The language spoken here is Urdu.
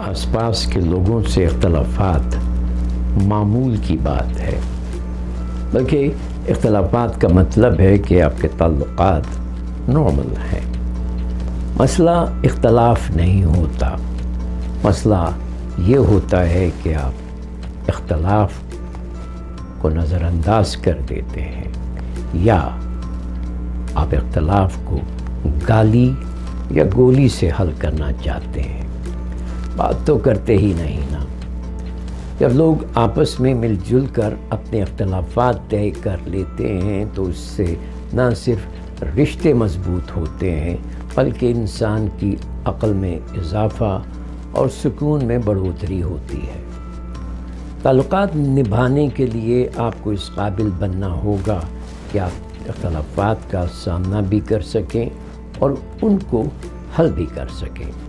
آس پاس کے لوگوں سے اختلافات معمول کی بات ہے، بلکہ اختلافات کا مطلب ہے کہ آپ کے تعلقات نارمل ہیں۔ مسئلہ اختلاف نہیں ہوتا، مسئلہ یہ ہوتا ہے کہ آپ اختلاف کو نظر انداز کر دیتے ہیں یا آپ اختلاف کو گالی یا گولی سے حل کرنا چاہتے ہیں۔ بات تو کرتے ہی نہیں نا۔ جب لوگ آپس میں مل جل کر اپنے اختلافات طے کر لیتے ہیں تو اس سے نہ صرف رشتے مضبوط ہوتے ہیں بلکہ انسان کی عقل میں اضافہ اور سکون میں بڑھوتری ہوتی ہے۔ تعلقات نبھانے کے لیے آپ کو اس قابل بننا ہوگا کہ آپ اختلافات کا سامنا بھی کر سکیں اور ان کو حل بھی کر سکیں۔